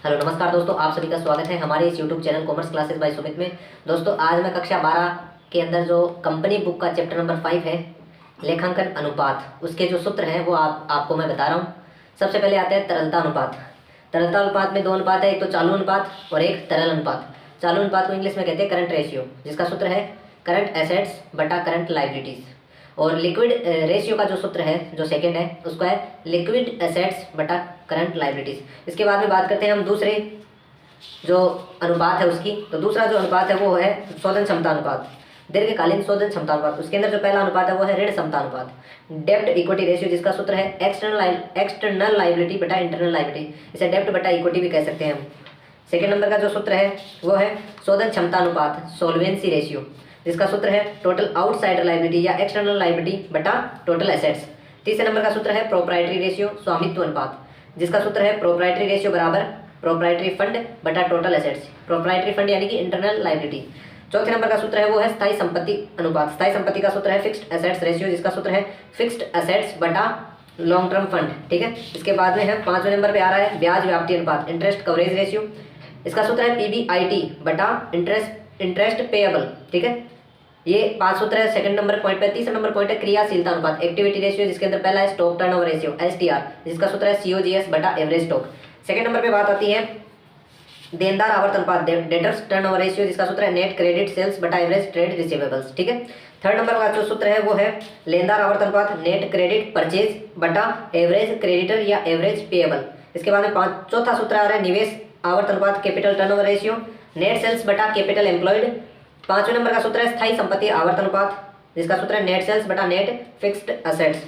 Hello नमस्कार दोस्तों, आप सभी का स्वागत है हमारे इस YouTube channel commerce classes bye Sumit में। दोस्तों आज मैं कक्षा 12 के अंदर जो कंपनी बुक का चैप्टर नंबर 5 है लेखांकन अनुपात, उसके जो सूत्र हैं वो आपको मैं बता रहा हूँ। सबसे पहले आता है तरलता अनुपात। तरलता अनुपात में दो अनुपात है, एक तो चालू अनुपात और एक तरल अनुपात। चालू अनुपात को इंग्लिश में कहते हैं करंट रेशियो, जिसका सूत्र है करंट एसेट्स बटा करंट लाइबिलिटीज़। और लिक्विड रेशियो का जो सूत्र है जो सेकंड है उसका है लिक्विड एसेट्स बटा करंट लाइबिलिटीज़। इसके बाद में बात करते हैं हम दूसरे जो अनुपात है उसकी। तो दूसरा जो अनुपात है वो है शोधन क्षमता अनुपात, दीर्घकालीन शोधन क्षमता अनुपात। उसके अंदर जो पहला अनुपात है वो है ऋण क्षमता अनुपात, डेब्ट इक्विटी रेशियो, जिसका सूत्र है एक्सटर्नल लाइबिलिटी बटा इंटरनल लाइबिलिटी। इसे डेब्ट बटा इक्विटी भी कह सकते हैं हम। सेकेंड नंबर का जो सूत्र है वो है शोधन क्षमता अनुपात, सोल्वेंसी रेशियो, जिसका सूत्र है टोटल आउटसाइडर लाइबिलिटी या एक्सटर्नल लाइबिलिटी बटा टोटल एसेट्स। तीसरे नंबर का सूत्र है प्रोप्राइटरी रेशियो, स्वामित्व अनुपात, जिसका सूत्र है प्रोप्राइटरी रेशियो बराबर प्रोप्राइटरी फंड बटा टोटल एसेट्स। प्रोप्राइटरी फंड यानी कि इंटरनल लाइबिलिटी। चौथे नंबर का सूत्र है वो है स्थायी संपत्ति अनुपात। स्थायी संपत्ति का सूत्र है फिक्स्ड एसेट्स रेशियो, जिसका सूत्र है फिक्स्ड एसेट्स बटा लॉन्ग टर्म फंड। ठीक है, इसके बाद में है पांचवें नंबर पे आ रहा है ब्याज व्याप्ति अनुपात, इंटरेस्ट कवरेज रेशियो। इसका सूत्र है PBIT बटा इंटरेस्ट पेएबल। ठीक है, ये 5 सूत्र है सेकंड नंबर पॉइंट पे। तीसरा नंबर पॉइंट है क्रियाशीलता अनुपात, एक्टिविटी रेशियो, जिसके अंदर पहला है स्टॉक टर्नओवर रेशियो STR, जिसका सूत्र है COGS बटा एवरेज स्टॉक। सेकंड नंबर पे बात आती है देनदार आवर्त अनुपात, डेटर्स टर्नओवर रेशियो, जिसका सूत्र है नेट क्रेडिट सेल्स बटा एवरेज ट्रेड रिसीवेबल्स। ठीक है, थर्ड नंबर का जो सूत्र है वो है लेनदार आवर्त अनुपात, नेट क्रेडिट परचेज बटा एवरेज क्रेडिटर या एवरेज पेएबल। इसके बाद में चौथा सूत्र आ रहा है निवेश आवर्त अनुपात, capital turnover ratio, net sales बटा कैपिटल एम्प्लॉयड। पांचवें नंबर का सूत्र है स्थायी संपत्ति आवर्त अनुपात, जिसका सूत्र है नेट सेल्स बटा नेट फिक्स्ड एसेट्स।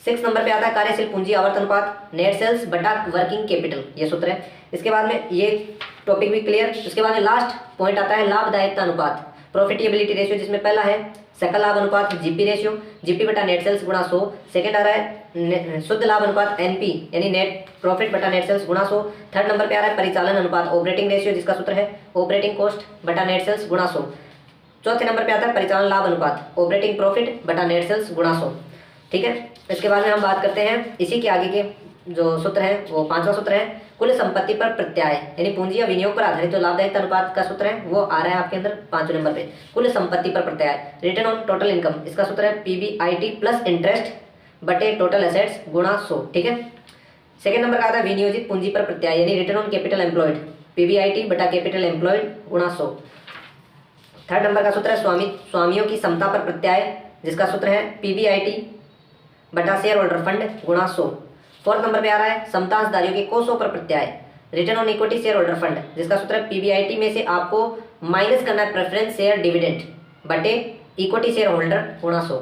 6 नंबर पे आता है कार्यशील पूंजी आवर्त अनुपात, नेट सेल्स बटा वर्किंग कैपिटल, ये सूत्र है। इसके बाद में ये टॉपिक भी क्लियर। उसके बाद में लास्ट पॉइंट आता है लाभदायकता अनुपात, प्रॉफिटेबिलिटी रेशियो, जिसमें पहला है सकल लाभ अनुपात GP रेशियो, GP बटा नेट सेल्स गुणा 100। सेकेंड आ रहा है शुद्ध लाभ अनुपात NP यानी नेट प्रॉफिट बटा नेट सेल्स गुणा 100। थर्ड नंबर पे आ रहा है परिचालन अनुपात, ऑपरेटिंग रेशियो, जिसका सूत्र है ऑपरेटिंग कॉस्ट बटा नेट सेल्स गुणा 100। चौथे नंबर पे आता है परिचालन लाभ अनुपात, ऑपरेटिंग प्रॉफिट बटा नेट सेल्स गुणा 100। ठीक है, इसके बाद में हम बात करते हैं इसी के आगे के जो सूत्र है वो पांचवा सूत्र है कुल संपत्ति पर प्रत्याय, यानी पूंजी या विनियोग पर आधारित जो लाभदायकता अनुपात का सूत्र है वो आ रहा है आपके अंदर पांचवें नंबर पे, कुल संपत्ति पर प्रत्याय, रिटर्न ऑन टोटल इनकम। इसका सूत्र है PBIT प्लस इंटरेस्ट बटे टोटल एसेट्स गुणा 100। ठीक है, सेकेंड नंबर का आता है विनियोजित पूंजी पर प्रत्याय, यानी return on capital employed, PBIT बटा कैपिटल एम्प्लॉयड गुणा 100। थर्ड नंबर का सूत्र है स्वामियों की समता पर प्रत्याय, जिसका सूत्र है PBIT बटा शेयर होल्डर फंड गुणा 100। फोर्थ नंबर पे आ रहा है समता अंशधारियों के कोषों पर प्रत्याय, return on equity share holder fund, जिसका सूत्र है PBIT में से आपको माइनस करना है प्रेफरेंस शेयर डिविडेंड बटे इक्विटी शेयर होल्डर गुणा 100।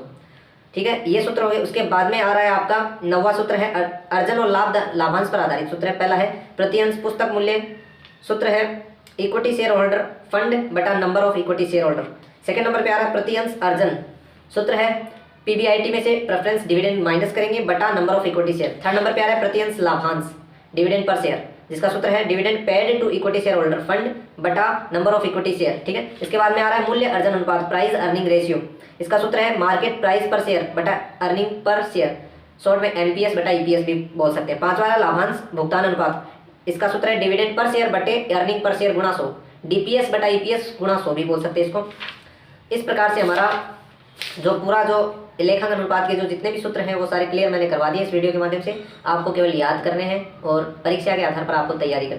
ठीक है, ये सूत्र हो गए। उसके बाद में आ रहा है आपका 9वां सूत्र है अर्जन और लाभांश पर आधारित सूत्र है। पहला है प्रति अंश पुस्तक मूल्य, सूत्र है इक्विटी शेयर होल्डर फंड बटा number of equity share holder. Second number पे आ रहा है प्रति अंश अर्जन, सूत्र है PBIT में से प्रेफरेंस डिविडेंड माइनस करेंगे बटा number of equity share. Third number पे आ रहा है प्रति अंश लाभांश, डिविडेंड पर शेयर, जिसका सूत्र है dividend paid to equity share holder fund बटा नंबर ऑफ इक्विटी शेयर। ठीक है, इसके बाद में आ रहा है मूल्य अर्जन अनुपात, प्राइस अर्निंग रेशियो, इसका सूत्र है मार्केट प्राइस पर शेयर बटा अर्निंग पर शेयर, शॉर्ट में MPS बटा EPS भी बोल सकते हैं। पांचवा लाभांश भुगतान अनुपात, इसका सूत्र है डिविडेंड पर शेयर बटे अर्निंग पर शेयर गुणा 100, DPS बटा EPS गुणा 100 भी बोल सकते हैं इसको। इस प्रकार से हमारा जो पूरा जो लेखांकन अनुपात के जो जितने भी सूत्र हैं वो सारे क्लियर मैंने करवा दिए इस वीडियो के माध्यम से। आपको केवल याद करने हैं और परीक्षा के आधार पर आपको तैयारी करनी है।